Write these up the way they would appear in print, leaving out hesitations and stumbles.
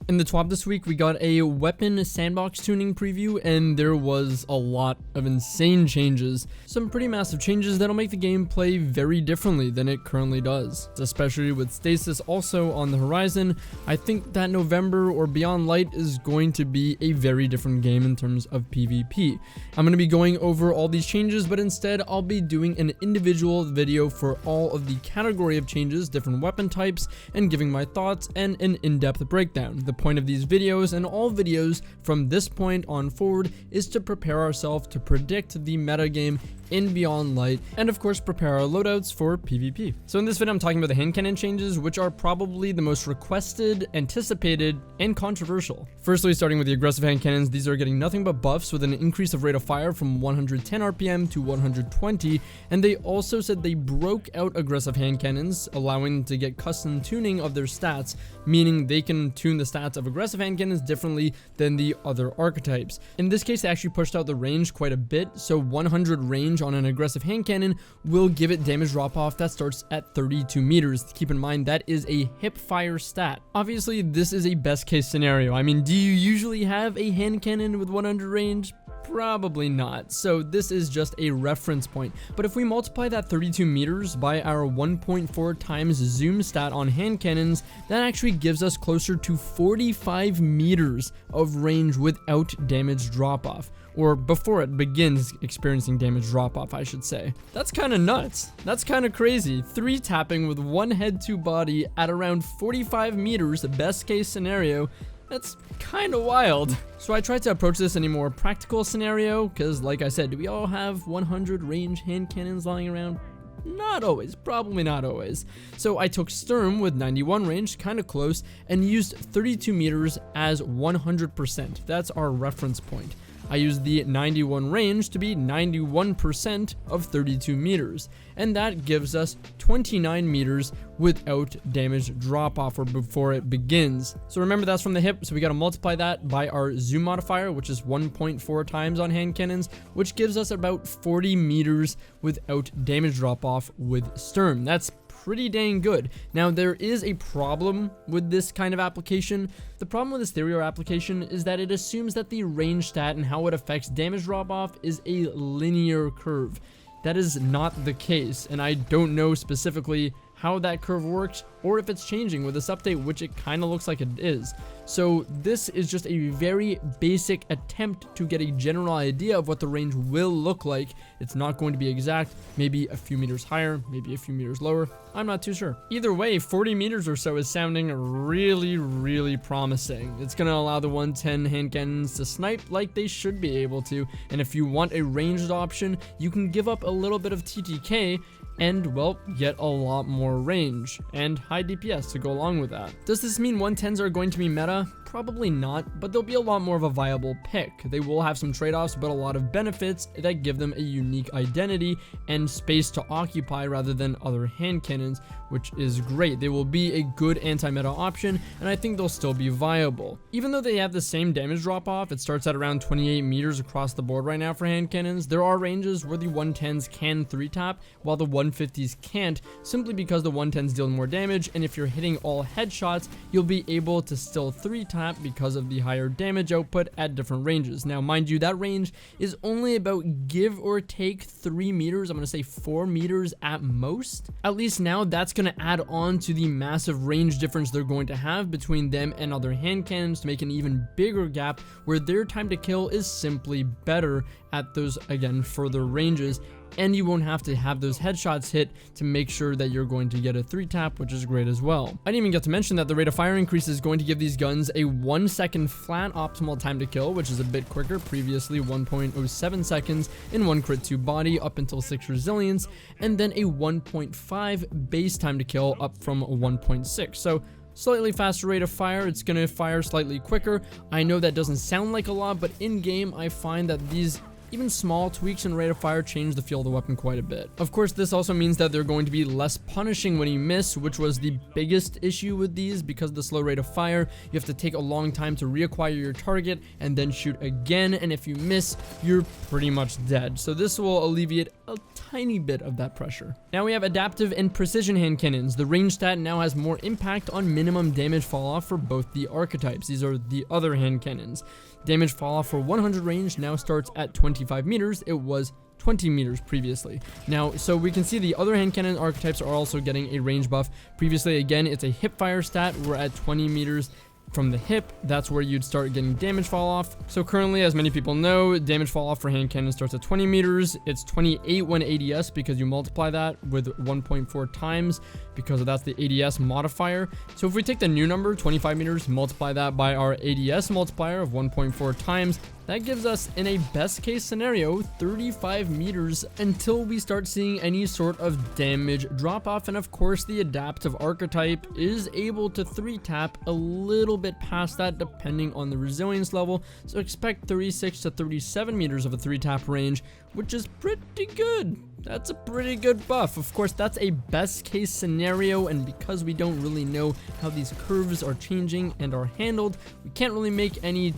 In the TWAB this week, we got a weapon sandbox tuning preview, and there was a lot of insane changes. Some pretty massive changes that'll make the game play very differently than it currently does. Especially with Stasis also on the horizon, I think that November or Beyond Light is going to be a very different game in terms of PvP. I'm going to be going over all these changes, but instead I'll be doing an individual video for all of the category of changes, different weapon types, and giving my thoughts and an in-depth breakdown. The point of these videos and all videos from this point on forward is to prepare ourselves to predict the meta game in Beyond Light, and of course prepare our loadouts for PvP. So in this video I'm talking about the hand cannon changes, which are probably the most requested, anticipated, and controversial. Firstly, starting with the aggressive hand cannons, these are getting nothing but buffs with an increase of rate of fire from 110 RPM to 120, and they also said they broke out aggressive hand cannons, allowing them to get custom tuning of their stats, meaning they can tune the stats of aggressive hand cannons differently than the other archetypes. In this case, they actually pushed out the range quite a bit, so 100 range on an aggressive hand cannon will give it damage drop off that starts at 32 meters. Keep in mind that is a hip fire stat. Obviously this is a best case scenario. I mean, do you usually have a hand cannon with 100 range? Probably not, so this is just a reference point. But if we multiply that 32 meters by our 1.4 times zoom stat on hand cannons, that actually gives us closer to 45 meters of range without damage drop off, or before it begins experiencing damage drop off, I should say. That's kind of nuts. That's kind of crazy. 3 tapping with 1 head to body at around 45 meters, best case scenario. That's kind of wild. So I tried to approach this in a more practical scenario, because like I said, do we all have 100 range hand cannons lying around? Not always, probably not always. So I took Sturm with 91 range, kind of close, and used 32 meters as 100%. That's our reference point. I used the 91 range to be 91% of 32 meters, and that gives us 29 meters without damage drop off or before it begins. So remember, that's from the hip, so we got to multiply that by our zoom modifier, which is 1.4 times on hand cannons, which gives us about 40 meters without damage drop off with Sturm. That's pretty dang good. Now, there is a problem with this kind of application. The problem with this theory or application is that it assumes that the range stat and how it affects damage drop off is a linear curve. That is not the case, and I don't know specifically how that curve works or if it's changing with this update, which it kind of looks like it is. So this is just a very basic attempt to get a general idea of what the range will look like. It's not going to be exact, maybe a few meters higher, maybe a few meters lower. I'm not too sure. Either way, 40 meters or so is sounding really, really promising. It's going to allow the 110 hand cannons to snipe like they should be able to. And if you want a ranged option, you can give up a little bit of TTK and, well, get a lot more range and high DPS to go along with that. Does this mean 110s are going to be meta? Probably not, but they'll be a lot more of a viable pick. They will have some trade-offs, but a lot of benefits that give them a unique identity and space to occupy rather than other hand cannons, which is great. They will be a good anti-meta option, and I think they'll still be viable. Even though they have the same damage drop-off, it starts at around 28 meters across the board right now for hand cannons. There are ranges where the 110s can 3-tap, while the 150s can't, simply because the 110s deal more damage, and if you're hitting all headshots, you'll be able to still 3-tap because of the higher damage output at different ranges. Now, mind you, that range is only about give or take 3 meters. I'm going to say 4 meters at most. At least now, that's going to add on to the massive range difference they're going to have between them and other hand cannons to make an even bigger gap where their time to kill is simply better at those, again, further ranges, and you won't have to have those headshots hit to make sure that you're going to get a 3-tap, which is great as well. I didn't even get to mention that the rate of fire increase is going to give these guns a 1 second flat optimal time to kill, which is a bit quicker, previously 1.07 seconds in 1 crit 2 body up until 6 resilience, and then a 1.5 base time to kill up from 1.6. So slightly faster rate of fire, it's going to fire slightly quicker. I know that doesn't sound like a lot, but in game I find that these even small tweaks in rate of fire change the feel of the weapon quite a bit. Of course, this also means that they're going to be less punishing when you miss, which was the biggest issue with these. Because of the slow rate of fire, you have to take a long time to reacquire your target and then shoot again, and if you miss, you're pretty much dead. So this will alleviate a tiny bit of that pressure. Now we have adaptive and precision hand cannons. The range stat now has more impact on minimum damage fall off for both the archetypes. These are the other hand cannons. Damage fall off for 100 range now starts at 25 meters. It was 20 meters previously. Now, so we can see the other hand cannon archetypes are also getting a range buff. Previously, again, it's a hip fire stat. We're at 20 meters from the hip. That's where you'd start getting damage fall off. So currently, as many people know, damage fall off for hand cannon starts at 20 meters. It's 28 when ADS because you multiply that with 1.4 times because that's the ADS modifier. So if we take the new number, 25 meters, multiply that by our ADS multiplier of 1.4 times, that gives us, in a best case scenario, 35 meters until we start seeing any sort of damage drop off. And of course, the adaptive archetype is able to 3-tap a little bit past that depending on the resilience level. So expect 36 to 37 meters of a 3-tap range, which is pretty good. That's a pretty good buff. Of course, that's a best case scenario, and because we don't really know how these curves are changing and are handled, we can't really make any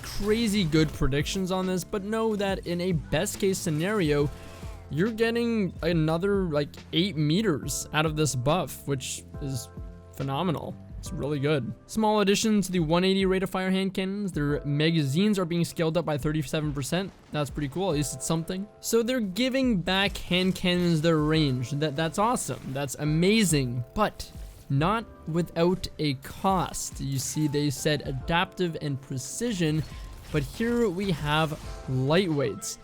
crazy good predictions on this, but know that in a best case scenario, you're getting another like 8 meters out of this buff, which is phenomenal. It's really good. Small addition to the 180 rate of fire hand cannons. Their magazines are being scaled up by 37%. That's pretty cool. At least it's something. So they're giving back hand cannons their range. That's awesome. That's amazing. But not without a cost. You see, they said adaptive and precision, but here we have lightweights.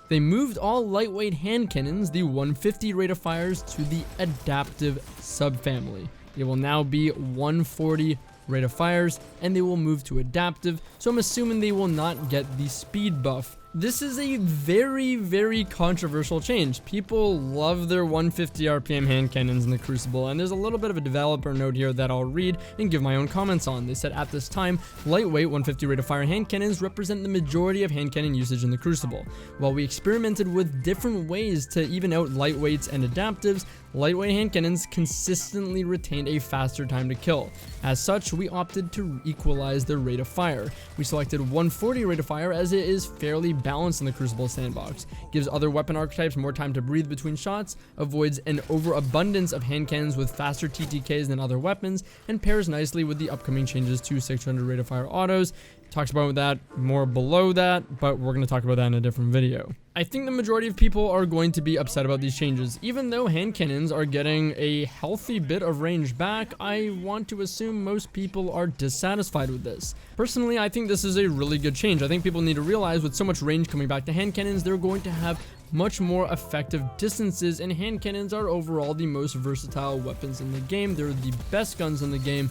They moved all lightweight hand cannons, the 150 rate of fires, to the adaptive subfamily. They will now be 140 rate of fires, and they will move to adaptive, so I'm assuming they will not get the speed buff. This is a very, very controversial change. People love their 150 RPM hand cannons in the Crucible, and there's a little bit of a developer note here that I'll read and give my own comments on. They said, at this time, lightweight 150 rate of fire hand cannons represent the majority of hand cannon usage in the Crucible. While we experimented with different ways to even out lightweights and adaptives, lightweight hand cannons consistently retained a faster time to kill. As such, we opted to equalize their rate of fire. We selected 140 rate of fire as it is fairly balanced in the Crucible Sandbox, gives other weapon archetypes more time to breathe between shots, avoids an overabundance of hand cannons with faster TTKs than other weapons, and pairs nicely with the upcoming changes to 600 rate of fire autos. Talked about that more below that, but we're going to talk about that in a different video. I think the majority of people are going to be upset about these changes. Even though hand cannons are getting a healthy bit of range back, I want to assume most people are dissatisfied with this. Personally, I think this is a really good change. I think people need to realize with so much range coming back to hand cannons, they're going to have much more effective distances, and hand cannons are overall the most versatile weapons in the game. They're the best guns in the game.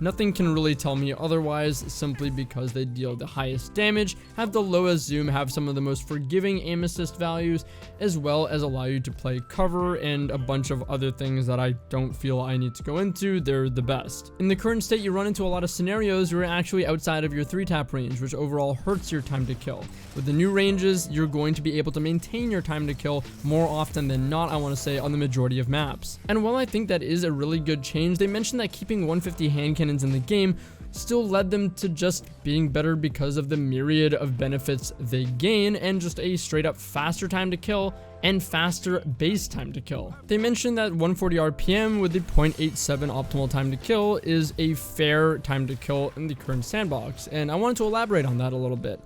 Nothing can really tell me otherwise, simply because they deal the highest damage, have the lowest zoom, have some of the most forgiving aim assist values, as well as allow you to play cover and a bunch of other things that I don't feel I need to go into. They're the best. In the current state, you run into a lot of scenarios where you're actually outside of your 3-tap range, which overall hurts your time to kill. With the new ranges, you're going to be able to maintain your time to kill more often than not, I want to say, on the majority of maps. And while I think that is a really good change, they mentioned that keeping 150 hand cannons in the game still led them to just being better because of the myriad of benefits they gain and just a straight up faster time to kill and faster base time to kill. They mentioned that 140 RPM with the 0.87 optimal time to kill is a fair time to kill in the current sandbox, and I wanted to elaborate on that a little bit.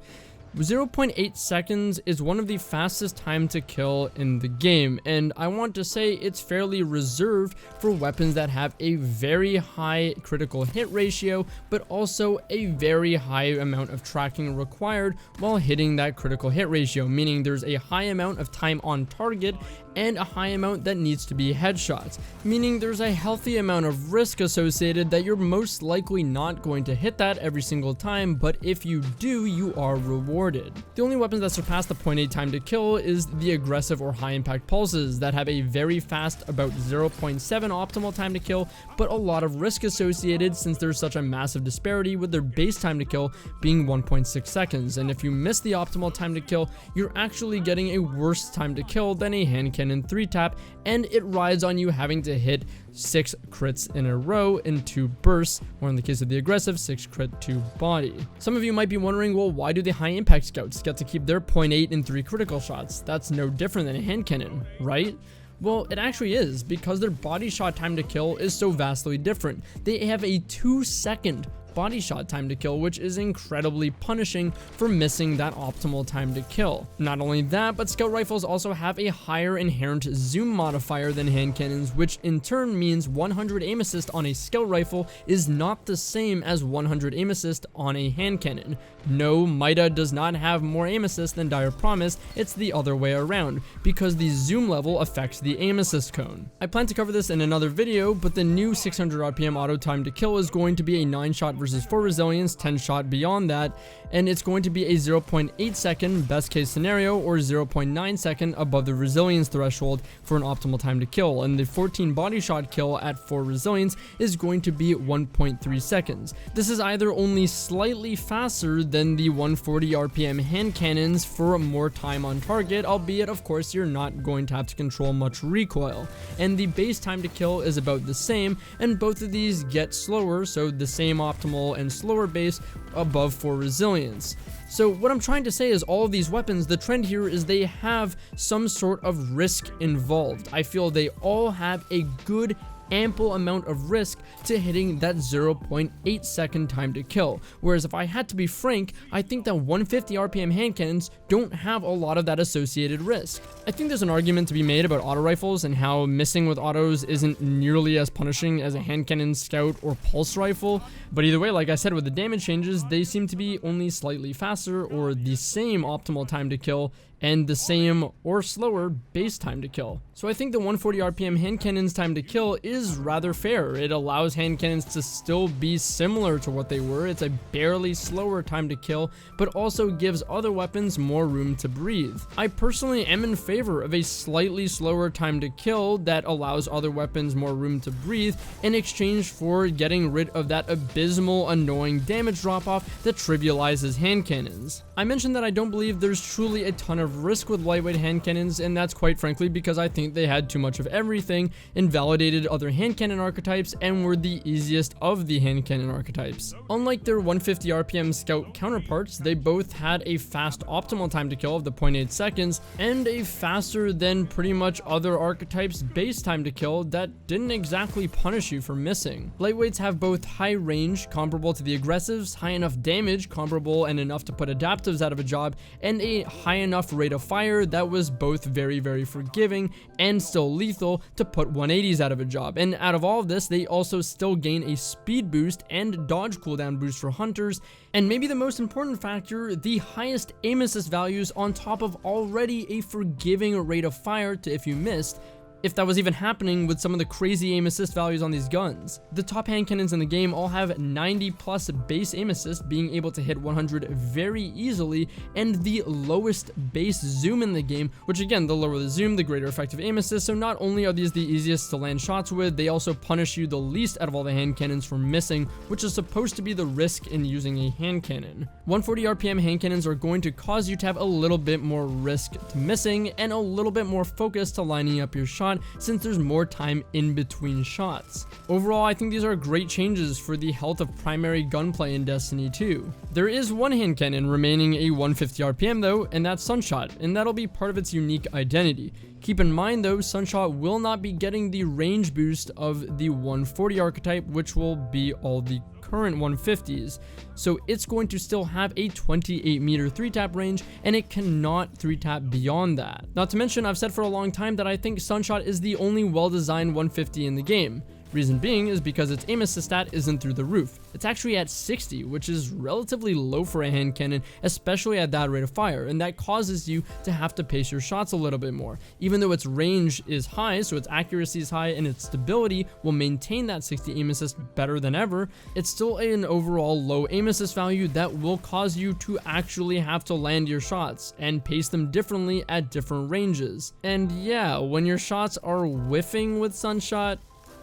0.8 seconds is one of the fastest time to kill in the game, and I want to say it's fairly reserved for weapons that have a very high critical hit ratio, but also a very high amount of tracking required while hitting that critical hit ratio, meaning there's a high amount of time on target and a high amount that needs to be headshots, meaning there's a healthy amount of risk associated that you're most likely not going to hit that every single time, but if you do, you are rewarded. The only weapons that surpass the 0.8 time to kill is the aggressive or high impact pulses that have a very fast, about 0.7 optimal time to kill, but a lot of risk associated since there's such a massive disparity with their base time to kill being 1.6 seconds, and if you miss the optimal time to kill, you're actually getting a worse time to kill than a hand cannon 3-tap, and it rides on you having to hit 6 crits in a row in 2 bursts, or in the case of the aggressive, 6 crit to body. Some of you might be wondering, well, why do the high impact scouts get to keep their 0.8 and 3 critical shots? That's no different than a hand cannon, right? Well, it actually is, because their body shot time to kill is so vastly different. They have a 2-second body shot time to kill, which is incredibly punishing for missing that optimal time to kill. Not only that, but scout rifles also have a higher inherent zoom modifier than hand cannons, which in turn means 100 aim assist on a scout rifle is not the same as 100 aim assist on a hand cannon. No, Meta does not have more aim assist than Dire Promise, it's the other way around, because the zoom level affects the aim assist cone. I plan to cover this in another video, but the new 600 RPM auto time to kill is going to be a 9-shot versus 4 resilience, 10-shot beyond that, and it's going to be a 0.8 second best case scenario or 0.9 second above the resilience threshold for an optimal time to kill, and the 14 body shot kill at 4 resilience is going to be 1.3 seconds. This is either only slightly faster than the 140 RPM hand cannons for more time on target, albeit of course you're not going to have to control much recoil, and the base time to kill is about the same, and both of these get slower, so the same optimal and slower base above 4 resilience. So what I'm trying to say is all of these weapons, the trend here is they have some sort of risk involved. I feel they all have a good ample amount of risk to hitting that 0.8 second time to kill, whereas if I had to be frank, I think that 150 RPM hand cannons don't have a lot of that associated risk. I think there's an argument to be made about auto rifles and how missing with autos isn't nearly as punishing as a hand cannon, scout, or pulse rifle, but either way, like I said, with the damage changes, they seem to be only slightly faster or the same optimal time to kill and the same or slower base time to kill. So I think the 140 RPM hand cannons time to kill is rather fair. It allows hand cannons to still be similar to what they were. It's a barely slower time to kill, but also gives other weapons more room to breathe. I personally am in favor of a slightly slower time to kill that allows other weapons more room to breathe in exchange for getting rid of that abysmal, annoying damage drop-off that trivializes hand cannons. I mentioned that I don't believe there's truly a ton of risk with lightweight hand cannons, and that's quite frankly because I think they had too much of everything, invalidated other hand cannon archetypes, and were the easiest of the hand cannon archetypes. Unlike their 150 RPM scout counterparts, they both had a fast optimal time to kill of the 0.8 seconds, and a faster than pretty much other archetypes base time to kill that didn't exactly punish you for missing. Lightweights have both high range, comparable to the aggressives, high enough damage, comparable and enough to put adaptives out of a job, and a high enough rate of fire that was both very, very forgiving and still lethal to put 180s out of a job. And out of all of this, they also still gain a speed boost and dodge cooldown boost for hunters, and maybe the most important factor, the highest aim assist values on top of already a forgiving rate of fire to if you missed, if that was even happening with some of the crazy aim assist values on these guns. The top hand cannons in the game all have 90 plus base aim assist, being able to hit 100 very easily, and the lowest base zoom in the game, which again, the lower the zoom, the greater effective aim assist, so not only are these the easiest to land shots with, they also punish you the least out of all the hand cannons for missing, which is supposed to be the risk in using a hand cannon. 140 RPM hand cannons are going to cause you to have a little bit more risk to missing, and a little bit more focus to lining up your shot, since there's more time in between shots. Overall, I think these are great changes for the health of primary gunplay in Destiny 2. There is one hand cannon remaining a 150 RPM though, and that's Sunshot, and that'll be part of its unique identity. Keep in mind though, Sunshot will not be getting the range boost of the 140 archetype, which will be all the current 150s, so it's going to still have a 28 meter 3-tap range, and it cannot 3-tap beyond that. Not to mention, I've said for a long time that I think Sunshot is the only well-designed 150 in the game. Reason being is because its aim assist stat isn't through the roof. It's actually at 60, which is relatively low for a hand cannon, especially at that rate of fire, and that causes you to have to pace your shots a little bit more. Even though its range is high, so its accuracy is high, and its stability will maintain that 60 aim assist better than ever, it's still an overall low aim assist value that will cause you to actually have to land your shots and pace them differently at different ranges. And yeah, when your shots are whiffing with Sunshot,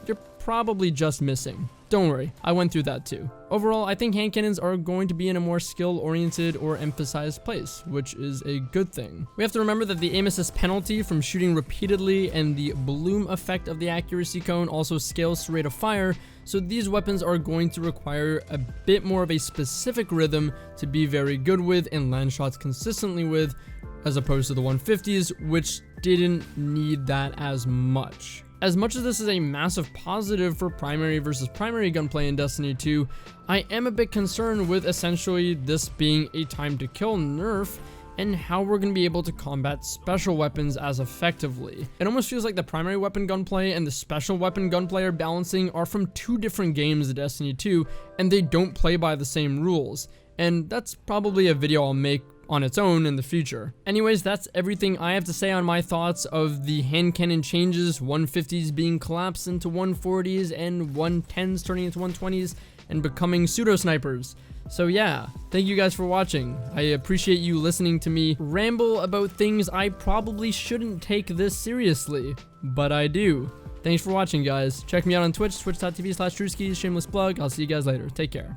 you're probably just missing. Don't worry, I went through that too. Overall, I think hand cannons are going to be in a more skill-oriented or emphasized place, which is a good thing. We have to remember that the aim assist penalty from shooting repeatedly and the bloom effect of the accuracy cone also scales to rate of fire, so these weapons are going to require a bit more of a specific rhythm to be very good with and land shots consistently with, as opposed to the 150s, which didn't need that as much. As much as this is a massive positive for primary versus primary gunplay in Destiny 2, I am a bit concerned with essentially this being a time to kill nerf and how we're going to be able to combat special weapons as effectively. It almost feels like the primary weapon gunplay and the special weapon gunplay are balancing are from two different games of Destiny 2, and they don't play by the same rules. And that's probably a video I'll make on its own in the future. Anyways, that's everything I have to say on my thoughts of the hand cannon changes, 150s being collapsed into 140s and 110s turning into 120s and becoming pseudo snipers. So yeah, thank you guys for watching. I appreciate you listening to me ramble about things I probably shouldn't take this seriously, but I do. Thanks for watching, guys. Check me out on Twitch, twitch.tv/Drewsky, shameless plug. I'll see you guys later. Take care.